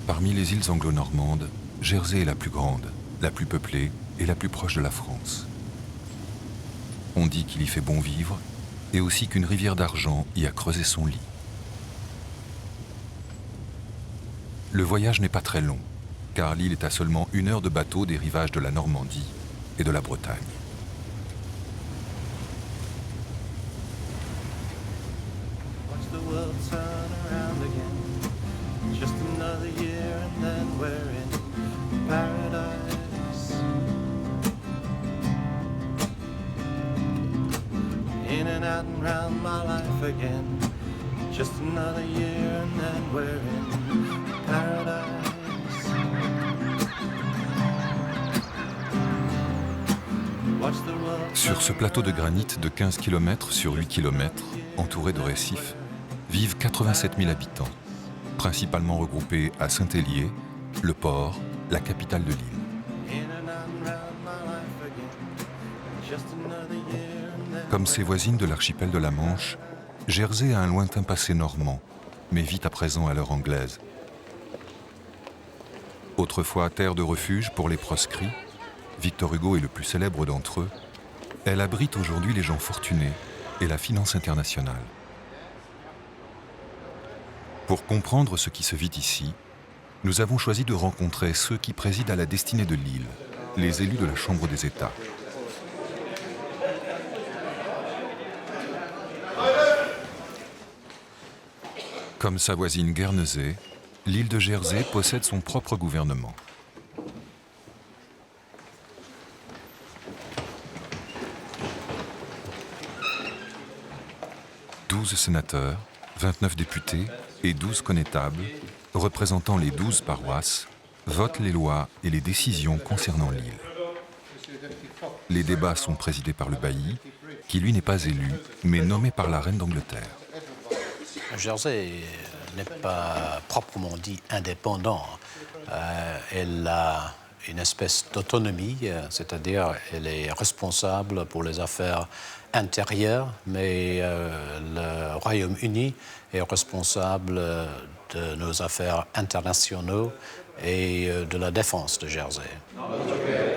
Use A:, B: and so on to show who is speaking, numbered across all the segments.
A: Parmi les îles anglo-normandes, Jersey est la plus grande, la plus peuplée et la plus proche de la France. On dit qu'il y fait bon vivre et aussi qu'une rivière d'argent y a creusé son lit. Le voyage n'est pas très long, car l'île est à seulement 1 heure de bateau des rivages de la Normandie et de la Bretagne.
B: In and out and round my life again. Just another year and then we're in paradise. Watch the world.
A: Sur ce plateau de granit de 15 km sur 8 km, entouré de récifs, vivent 87 000 habitants, principalement regroupés à Saint-Hélier, le port, la capitale de l'île. Comme ses voisines de l'archipel de la Manche, Jersey a un lointain passé normand, mais vit à présent à l'heure anglaise. Autrefois terre de refuge pour les proscrits, Victor Hugo est le plus célèbre d'entre eux, elle abrite aujourd'hui les gens fortunés et la finance internationale. Pour comprendre ce qui se vit ici, nous avons choisi de rencontrer ceux qui président à la destinée de l'île, les élus de la Chambre des États. Comme sa voisine Guernesey, l'île de Jersey possède son propre gouvernement. « 12 sénateurs, 29 députés et 12 connétables, représentant les 12 paroisses, votent les lois et les décisions concernant l'île. Les débats sont présidés par le bailli, qui lui n'est pas élu, mais nommé par la reine d'Angleterre.
C: Jersey n'est pas proprement dit indépendant. Elle a une espèce d'autonomie, c'est-à-dire elle est responsable pour les affaires intérieures, mais le Royaume-Uni est responsable de nos affaires internationales et de la défense de Jersey.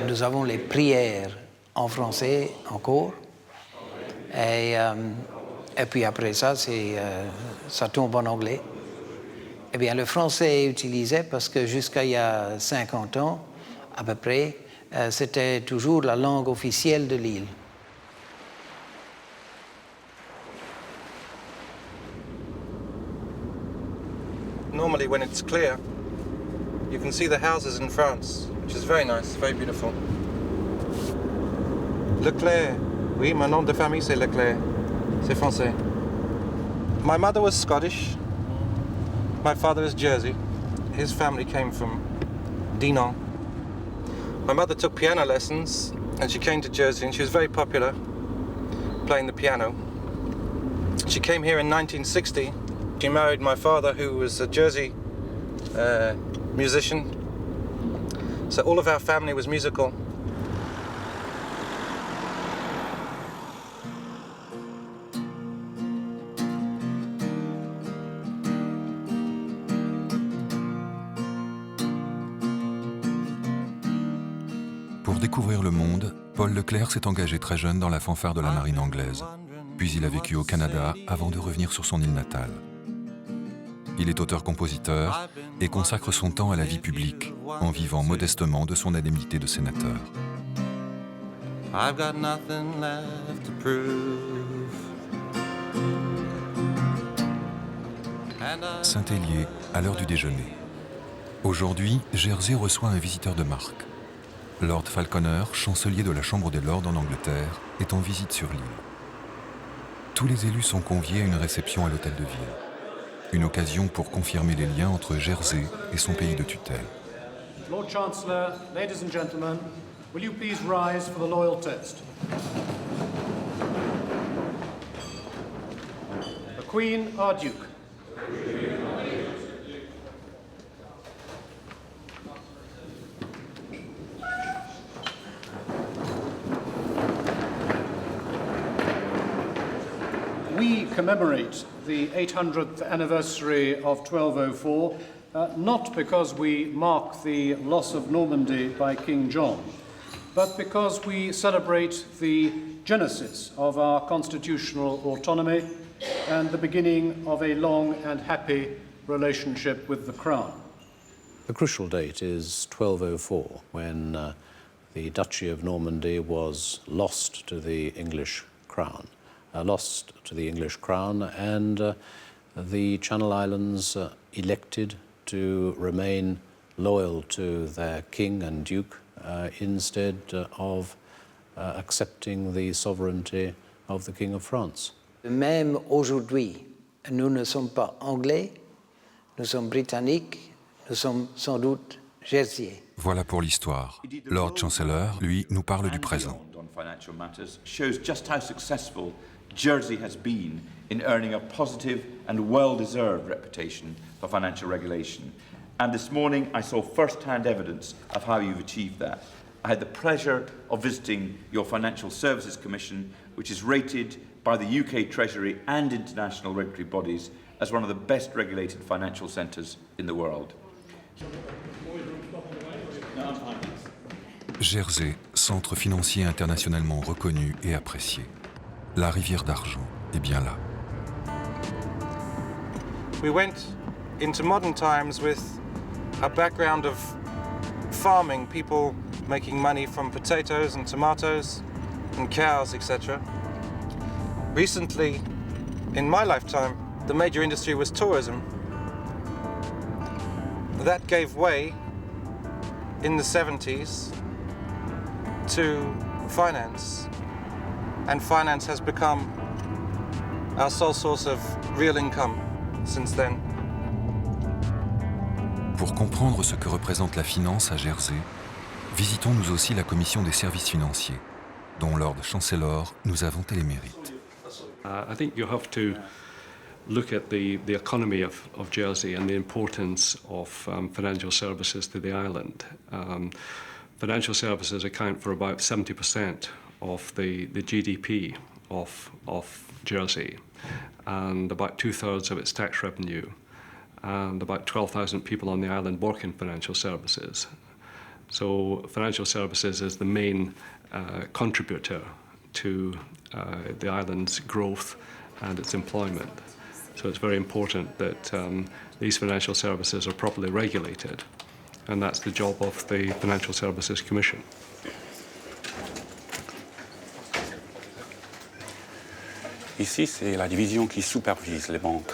D: Nous avons les prières en français encore. Et puis après ça, ça tombe en anglais. Eh bien, le français est utilisé parce que jusqu'à il y a 50 ans, à peu près, c'était toujours la langue officielle de l'île.
B: Normally, when it's clear, you can see the houses in France, which is very nice, very beautiful. Leclerc, oui, mon nom de famille c'est Leclerc. C'est français. My mother was Scottish. My father is Jersey. His family came from Dinan. My mother took piano lessons and she came to Jersey and she was very popular playing the piano. She came here in 1960. She married my father who was a Jersey musician. So all of our family was musical.
A: Pour découvrir le monde, Paul Leclerc s'est engagé très jeune dans la fanfare de la marine anglaise. Puis il a vécu au Canada avant de revenir sur son île natale. Il est auteur-compositeur et consacre son temps à la vie publique en vivant modestement de son indemnité de sénateur. Saint-Hélier, à l'heure du déjeuner. Aujourd'hui, Jersey reçoit un visiteur de marque. Lord Falconer, chancelier de la Chambre des Lords en Angleterre, est en visite sur l'île. Tous les élus sont conviés à une réception à l'hôtel de ville. Une occasion pour confirmer les liens entre Jersey et son pays de tutelle.
E: Lord Chancellor, ladies and gentlemen, will you please rise for the loyal toast? The Queen, our Duke. We commemorate the 800th anniversary of 1204 not because we mark the loss of Normandy by King John, but because we celebrate the genesis of our constitutional autonomy and the beginning of a long and happy relationship with the Crown.
C: The crucial date is 1204, when the Duchy of Normandy was lost to the English crown. And the Channel Islands elected to remain loyal to their king and duke instead of accepting the sovereignty of the King of France.
D: Même aujourd'hui, nous ne sommes pas anglais, nous sommes britanniques, nous sommes sans doute jersiais.
A: Voilà pour l'histoire. Lord Chancellor, lui, nous parle du présent.
F: Shows just how successful Jersey has been in earning a positive and well-deserved reputation for financial regulation. And this morning I saw first-hand evidence of how you've achieved that. I had the pleasure of visiting your Financial Services Commission, which is rated by the UK Treasury and international regulatory bodies as one of the best regulated financial centres in the world.
A: Jersey, centre financier internationalement reconnu et apprécié. La rivière d'argent est bien là.
B: We went into modern times with a background of farming, people making money from potatoes and tomatoes and cows, etc. Recently, in my lifetime, the major industry was tourism. That gave way in the 70s to finance, and finance has become our sole source of real income since then.
A: Pour comprendre ce que représente la finance à Jersey, visitons nous aussi la commission des services financiers, dont Lord Chancellor nous a vanté les mérites.
G: I think you have to look at the economy of Jersey and the importance of financial services to the island. Financial services account for about 70% of the GDP of Jersey, and about 2/3 of its tax revenue, and about 12,000 people on the island work in financial services. So financial services is the main contributor to the island's growth and its employment. So it's very important that these financial services are properly regulated, and that's the job of the Financial Services Commission.
H: Ici, c'est la division qui supervise les banques.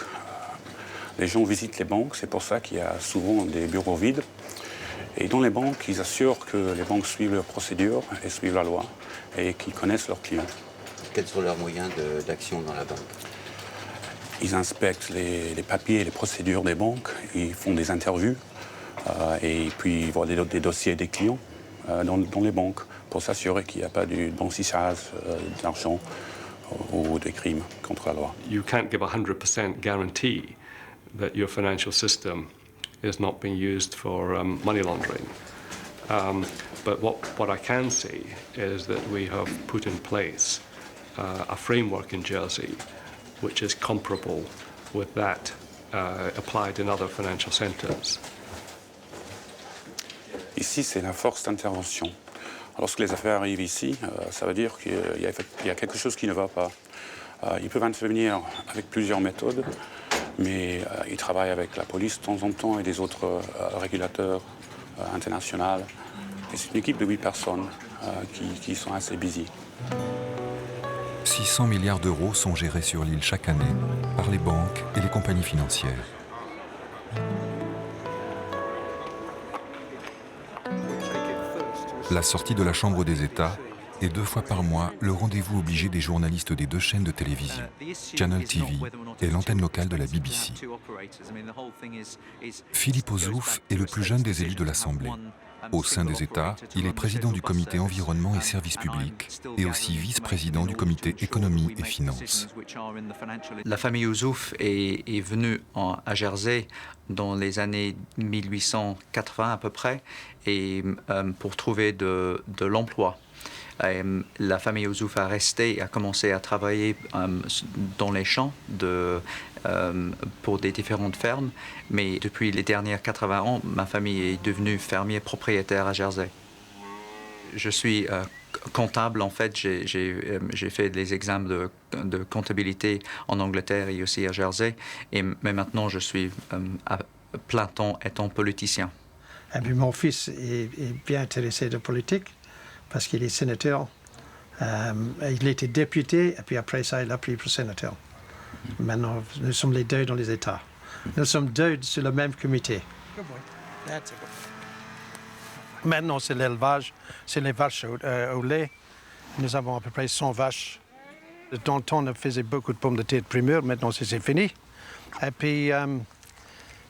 H: Les gens visitent les banques, c'est pour ça qu'il y a souvent des bureaux vides. Et dans les banques, ils assurent que les banques suivent leurs procédures et suivent la loi et qu'ils connaissent leurs clients.
I: Quels sont leurs moyens d'action dans la banque?
H: Ils inspectent les papiers et les procédures des banques, ils font des interviews et puis ils voient des dossiers des clients dans les banques pour s'assurer qu'il n'y a pas du blanchissage d'argent ou des crimes contre la loi.
G: You can't give a 100% guarantee that your financial system is not being used for money laundering. But what I can say is that we have put in place a framework in Jersey which is comparable with that applied in other financial centres.
H: Ici, c'est la force d'intervention. Lorsque les affaires arrivent ici, ça veut dire qu'il y a quelque chose qui ne va pas. Ils peuvent intervenir avec plusieurs méthodes, mais ils travaillent avec la police de temps en temps et des autres régulateurs internationaux. Et c'est une équipe de 8 personnes qui sont assez busy.
A: 600 milliards d'euros sont gérés sur l'île chaque année par les banques et les compagnies financières. La sortie de la Chambre des États est 2 fois par mois le rendez-vous obligé des journalistes des 2 chaînes de télévision, Channel TV et l'antenne locale de la BBC. Philippe Ozouf est le plus jeune des élus de l'Assemblée. Au sein des États, il est président du comité environnement et services publics et aussi vice-président du comité économie et finances.
J: La famille Ozouf est venue à Jersey dans les années 1880 à peu près et pour trouver de l'emploi. La famille Ouzouf a resté et a commencé à travailler dans les champs pour des différentes fermes. Mais depuis les dernières 80 ans, ma famille est devenue fermier propriétaire à Jersey. Je suis comptable, en fait. J'ai fait des examens de comptabilité en Angleterre et aussi à Jersey. Mais maintenant, je suis à plein temps étant politicien.
K: Et puis mon fils est bien intéressé de politique parce qu'il est sénateur. Il était député et puis après ça, il a pris pour sénateur. Maintenant, nous sommes les deux dans les États. Nous sommes deux sur le même comité. Maintenant, c'est l'élevage, c'est les vaches au lait. Nous avons à peu près 100 vaches. Dans le temps, on faisait beaucoup de pommes de terre de primeur. Maintenant, c'est fini. Et puis,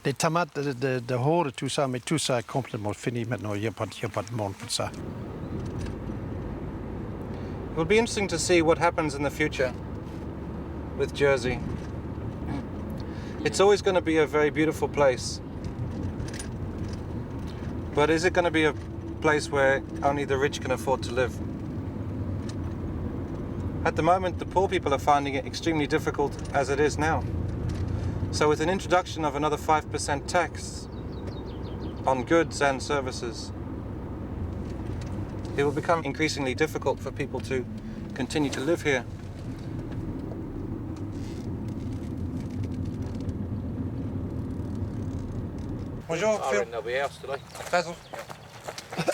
K: les tomates de hors et tout ça, mais tout ça est complètement fini maintenant. Il n'y a pas de monde pour ça.
B: It will be interesting to see what happens in the future with Jersey. It's always going to be a very beautiful place. But is it going to be a place where only the rich can afford to live? At the moment, the poor people are finding it extremely difficult as it is now. So with an introduction of another 5% tax on goods and services, it will become increasingly difficult for people to continue to live here. Bonjour, Phil. Basil.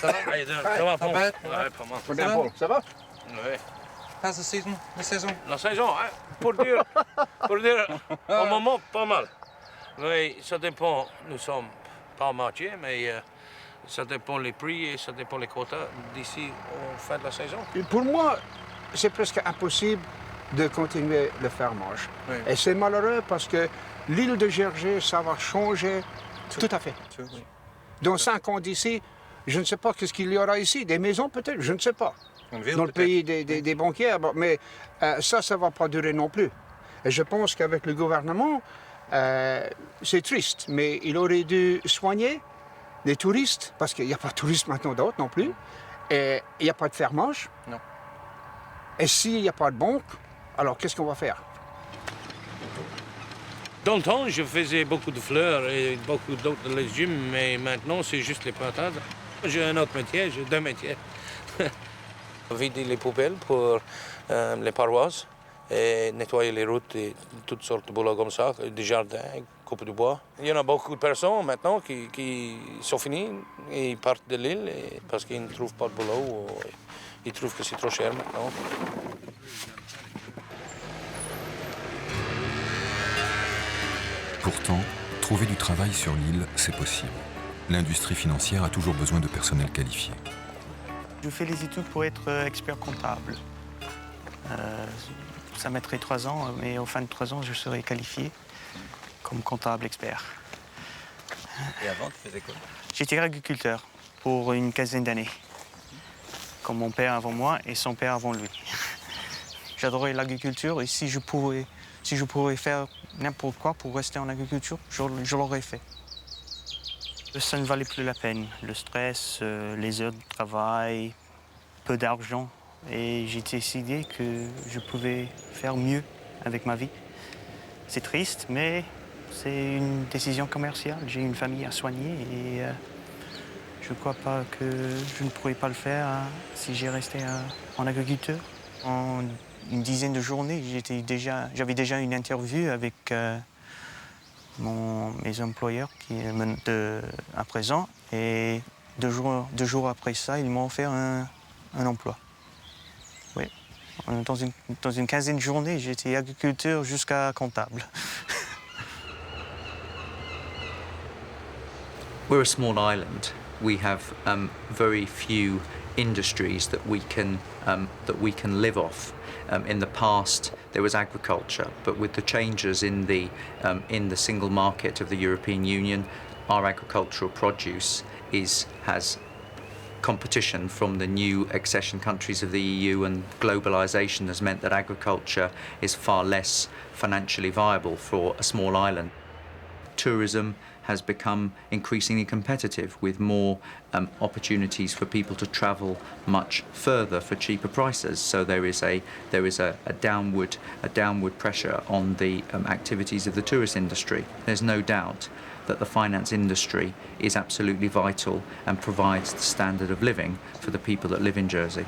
B: Ça va? Ça va, Paul? Ouais, pas mal. Ça va? Oui. How's the season? La saison?
L: La saison, hein? Pour dire, au moment, pas mal. Oui, ça dépend. Nous sommes pas marché, mais ça dépend les prix et ça dépend les quotas d'ici au fin de la saison.
M: Et pour moi, c'est presque impossible de continuer le fermage.
B: Oui.
M: Et c'est malheureux parce que l'île de Jersey, ça va changer tout à fait.
B: Oui.
M: Dans 5 ans d'ici, je ne sais pas qu'est-ce qu'il y aura ici. Des maisons peut-être, je ne sais pas.
B: Une ville,
M: dans le pays des banquiers, mais ça ne va pas durer non plus. Et je pense qu'avec le gouvernement, c'est triste, mais il aurait dû soigner les touristes, parce qu'il n'y a pas de touristes maintenant d'autres non plus, et il n'y a pas de fermage.
B: Non.
M: Et s'il n'y a pas de banque, alors qu'est-ce qu'on va faire?
L: Dans le temps, je faisais beaucoup de fleurs et beaucoup d'autres légumes, mais maintenant, c'est juste les patates. J'ai un autre métier, j'ai 2 métiers. Vider les poubelles pour les paroisses et nettoyer les routes et toutes sortes de boulots comme ça, des jardins, couper du bois. Il y en a beaucoup de personnes maintenant qui sont finis et ils partent de l'île parce qu'ils ne trouvent pas de boulot ou ils trouvent que c'est trop cher maintenant.
A: Pourtant, trouver du travail sur l'île, c'est possible. L'industrie financière a toujours besoin de personnel qualifié.
N: Je fais les études pour être expert comptable. Ça mettrait 3 ans, mais au fin de 3 ans, je serai qualifié comme comptable expert.
I: Et avant, tu faisais quoi?
N: J'étais agriculteur pour une quinzaine d'années, comme mon père avant moi et son père avant lui. J'adorais l'agriculture et si je pourrais faire n'importe quoi pour rester en agriculture, je l'aurais fait. Ça ne valait plus la peine. Le stress, les heures de travail, peu d'argent. Et j'ai décidé que je pouvais faire mieux avec ma vie. C'est triste, mais c'est une décision commerciale. J'ai une famille à soigner et je ne crois pas que je ne pourrais pas le faire si j'ai resté en agriculture. En une dizaine de journées, j'avais déjà une interview avec mes employeurs à présent. Et 2 jours après ça, ils m'ont offert un emploi. Oui. Dans une quinzaine de journées, j'étais agriculteur jusqu'à comptable.
J: We're a small island. We have very few industries that we can live off. In the past, there was agriculture, but with the changes in the single market of the European Union, our agricultural produce has competition from the new accession countries of the EU, and globalization has meant that agriculture is far less financially viable for a small island. tourism has become increasingly competitive with more opportunities for people to travel much further for cheaper prices. So there is a downward pressure on the activities of the tourist industry. There's no doubt that the finance industry is absolutely vital and provides the standard of living for the people that live in Jersey.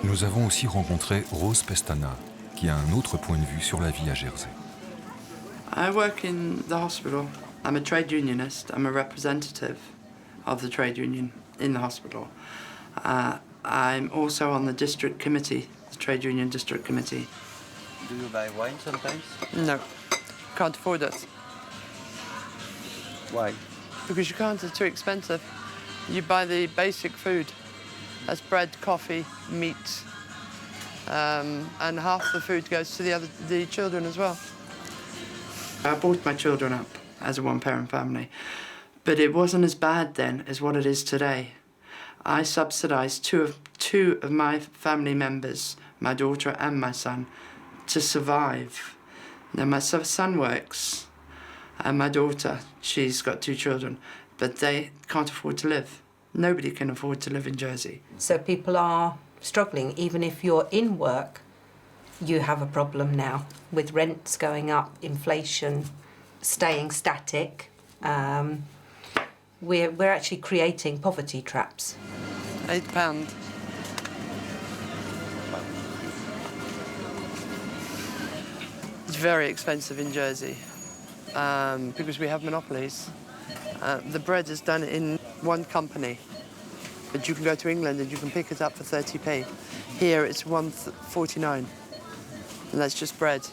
A: Nous avons aussi rencontré Rose Pestana, qui a un autre point de vue sur la vie à Jersey.
O: I work in the hospital. I'm a trade unionist. I'm a representative of the trade union in the hospital. I'm also on the district committee, the trade union district committee.
I: Do you buy wine sometimes?
O: No, can't afford it.
I: Why?
O: Because you can't, it's too expensive. You buy the basic food. That's bread, coffee, meat, and half the food goes to the children as well. I brought my children up as a one-parent family, but it wasn't as bad then as what it is today. I subsidised two of my family members, my daughter and my son, to survive. Now my son works, and my daughter, she's got 2 children, but they can't afford to live. Nobody can afford to live in Jersey.
P: So people are struggling. Even if you're in work, you have a problem now with rents going up, inflation staying static. We're actually creating poverty traps.
O: £8. It's very expensive in Jersey because we have monopolies. The bread is done in one company, but you can go to England and you can pick it up for 30p. Here it's 1.49, and that's just bread.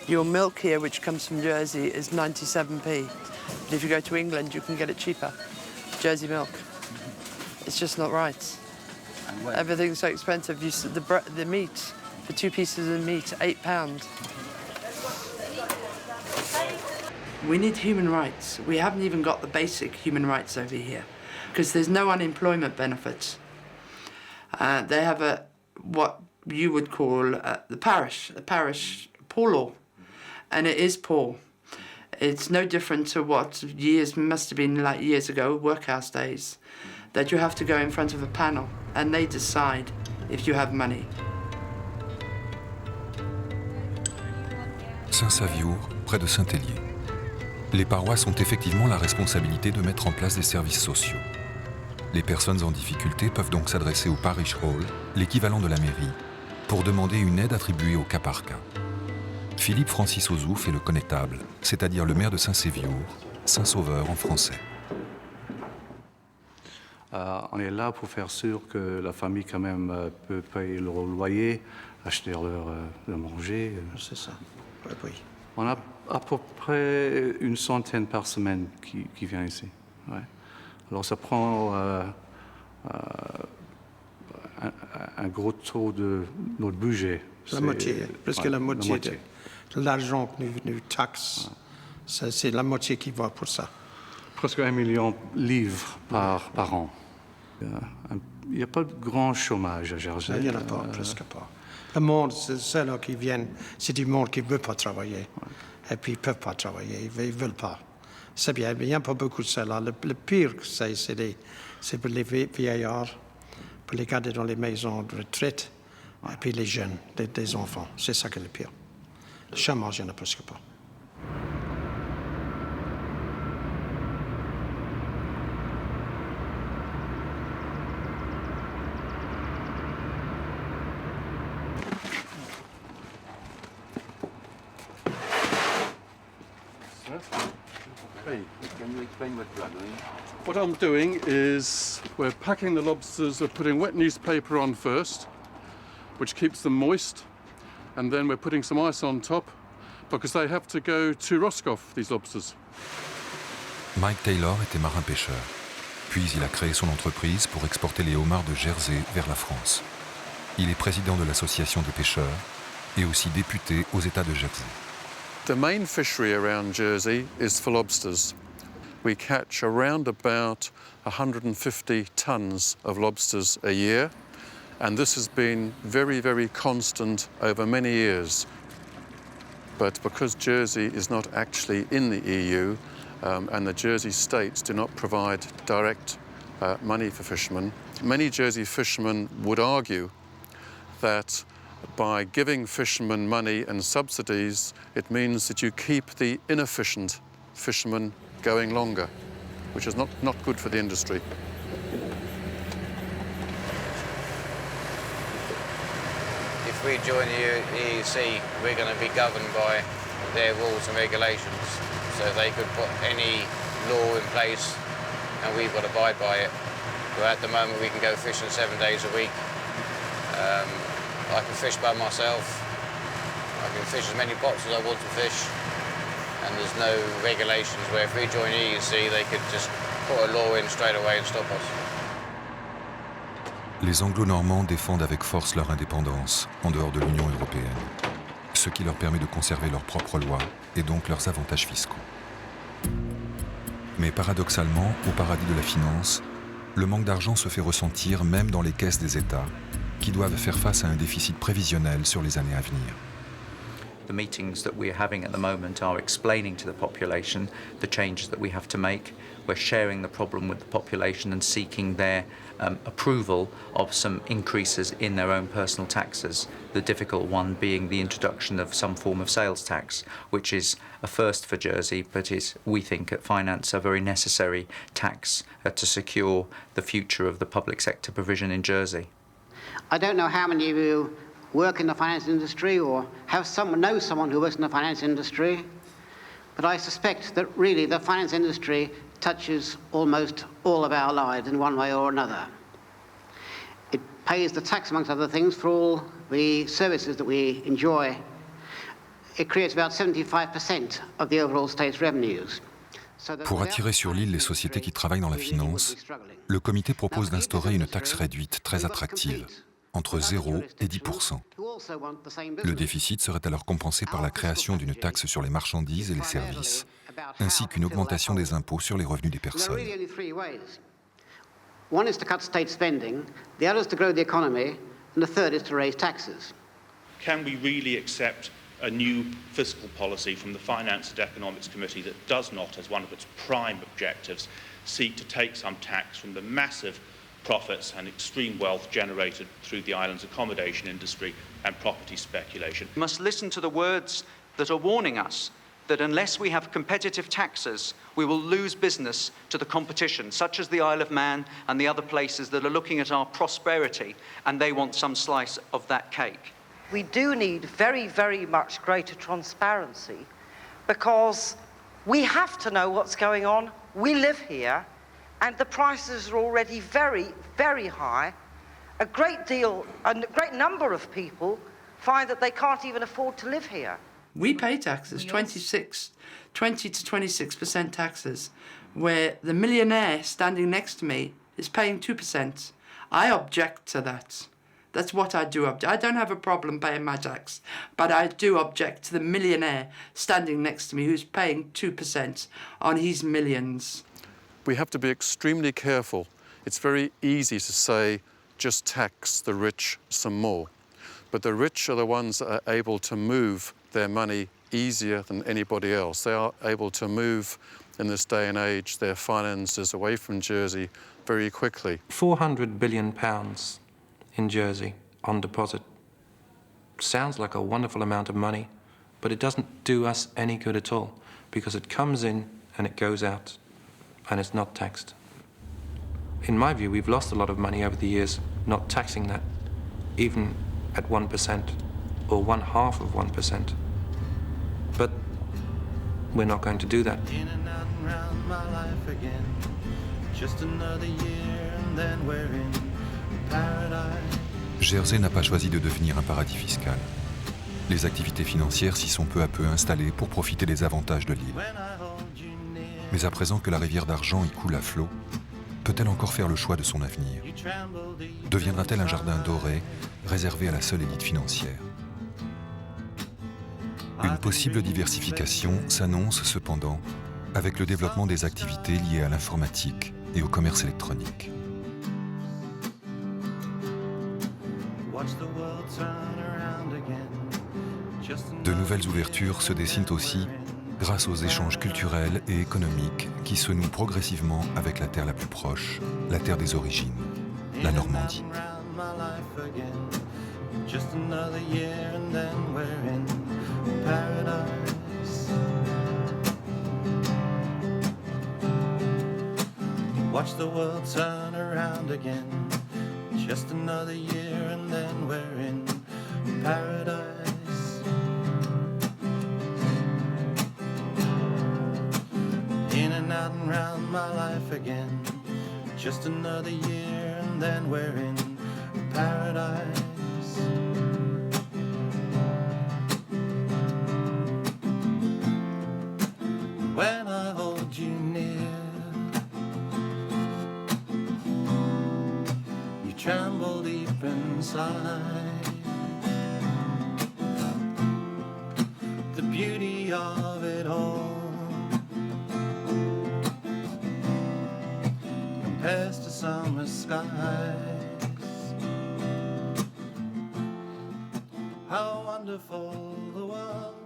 O: Your milk here, which comes from Jersey, is 97p. But if you go to England, you can get it cheaper. Jersey milk. It's just not right. Everything's so expensive. The meat, for 2 pieces of meat, £8. We need human rights. We haven't even got the basic human rights over here because there's no unemployment benefits. They have what you would call a parish poor law, and it is poor. It's no different to what must have been like years ago, workhouse days, that you have to go in front of a panel and they decide if you have money.
A: Saint-Saviour, près de Saint-Hélier. Les paroisses ont effectivement la responsabilité de mettre en place des services sociaux. Les personnes en difficulté peuvent donc s'adresser au parish hall, l'équivalent de la mairie, pour demander une aide attribuée au cas par cas. Philippe Francis Ozouf est le connétable, c'est-à-dire le maire de Saint-Séviour, Saint-Sauveur en français.
Q: On est là pour faire sûr que la famille quand même peut payer leur loyer, acheter leur manger.
K: C'est ça, oui.
Q: On a à peu près 100 par semaine qui vient ici. Ouais. Alors ça prend un gros taux de notre budget.
K: La moitié, presque la moitié de l'argent que nous taxons, c'est la moitié qui va pour ça.
Q: Presque 1 million de livres par an. Il n'y a pas de grand chômage à Jersey.
K: Il n'y en a pas, presque pas. Le monde, c'est ceux-là qui viennent, c'est du monde qui ne veut pas travailler. Ouais. Et puis ils ne peuvent pas travailler, ils ne veulent pas. C'est bien, mais il n'y a pas beaucoup de ceux-là. Le pire, c'est pour les vieillards, pour les garder dans les maisons de retraite, et puis les jeunes, des enfants. C'est ça qui est le pire. Le chômage, il n'y en a presque pas.
I: Can you explain what you are doing?
E: What I'm doing is we're packing the lobsters, we're putting wet newspaper on first, which keeps them moist, and then we're putting some ice on top because they have to go to Roscoff, these lobsters.
A: Mike Taylor était marin-pêcheur. Puis il a créé son entreprise pour exporter les homards de Jersey vers la France. Il est président de l'association des pêcheurs et aussi député aux États de Jersey.
E: The main fishery around Jersey is for lobsters. We catch around about 150 tons of lobsters a year,
R: And this has been very, very constant over many years. But because Jersey is not actually in the EU, and the Jersey states do not provide direct money for fishermen, many Jersey fishermen would argue that by giving fishermen money and subsidies, it means that you keep the inefficient fishermen going longer, which is not good for the industry.
L: If we join the EEC, we're going to be governed by their rules and regulations. So they could put any law in place and we've got to abide by it. But at the moment we can go fishing 7 days a week. I can fish by myself. I can fish as many pots as I want to fish. And there's no regulations where if we join the EEC, they could just put a law in straight away and stop us.
A: Les anglo-normands défendent avec force leur indépendance en dehors de l'Union européenne, ce qui leur permet de conserver leurs propres lois et donc leurs avantages fiscaux. Mais paradoxalement, au paradis de la finance, le manque d'argent se fait ressentir même dans les caisses des États, qui doivent faire face à un déficit prévisionnel sur les années à venir.
J: The meetings that we're having at the moment are explaining to the population the changes that we have to make. We're sharing the problem with the population and seeking their approval of some increases in their own personal taxes. The difficult one being the introduction of some form of sales tax, which is a first for Jersey, but is, we think at Finance, a very necessary tax to secure the future of the public sector provision in Jersey.
S: I don't know how many of you work in the finance industry or know someone who works in the finance industry, but I suspect that really the finance industry touches almost all of our lives in one way or another. It pays the tax, amongst other things, for all the services that we enjoy. It creates about 75% of the overall state's revenues.
A: Pour attirer sur l'île les sociétés qui travaillent dans la finance, le comité propose d'instaurer une taxe réduite très attractive, entre 0 et 10%. Le déficit serait alors compensé par la création d'une taxe sur les marchandises et les services, ainsi qu'une augmentation des impôts sur les revenus des personnes.
S: One is to cut state spending, the other is to grow the economy, and the third is to raise taxes.
T: Can we really accept a new fiscal policy from the Finance and Economics Committee that does not, as one of its prime objectives, seek to take some tax from the massive profits and extreme wealth generated through the island's accommodation industry and property speculation?
U: We must listen to the words that are warning us that unless we have competitive taxes, we will lose business to the competition, such as the Isle of Man and the other places that are looking at our prosperity, and they want some slice of that cake.
V: We do need very, very much greater transparency because we have to know what's going on. We live here and the prices are already very, very high. A great number of people find that they can't even afford to live here.
W: We pay taxes, 20 to 26% taxes, where the millionaire standing next to me is paying 2%. I object to that. That's what I do object. I don't have a problem paying my tax, but I do object to the millionaire standing next to me who's paying 2% on his millions.
R: We have to be extremely careful. It's very easy to say, just tax the rich some more. But the rich are the ones that are able to move their money easier than anybody else. They are able to move, in this day and age, their finances away from Jersey very quickly.
B: £400 billion in Jersey on deposit. Sounds like a wonderful amount of money, but it doesn't do us any good at all because it comes in and it goes out and it's not taxed. In my view, we've lost a lot of money over the years not taxing that, even at 1% or 1/2 of 1%. But we're not going to do that.
X: In and out and round my life again. Just another year and then we're in Paradis.
A: Jersey n'a pas choisi de devenir un paradis fiscal. Les activités financières s'y sont peu à peu installées pour profiter des avantages de l'île. Mais à présent que la rivière d'argent y coule à flot, peut-elle encore faire le choix de son avenir? Deviendra-t-elle un jardin doré réservé à la seule élite financière? Une possible diversification s'annonce cependant avec le développement des activités liées à l'informatique et au commerce électronique. De nouvelles ouvertures se dessinent aussi grâce aux échanges culturels et économiques qui se nouent progressivement avec la terre la plus proche, la terre des origines, la Normandie.
X: Just another year and then we're in paradise. Watch the world turn around again. Just another year and then we're in paradise. In and out and round my life again. Just another year and then we're in paradise. When I hold you near, you tremble deep inside. The beauty of it all compares to summer skies. How wonderful the world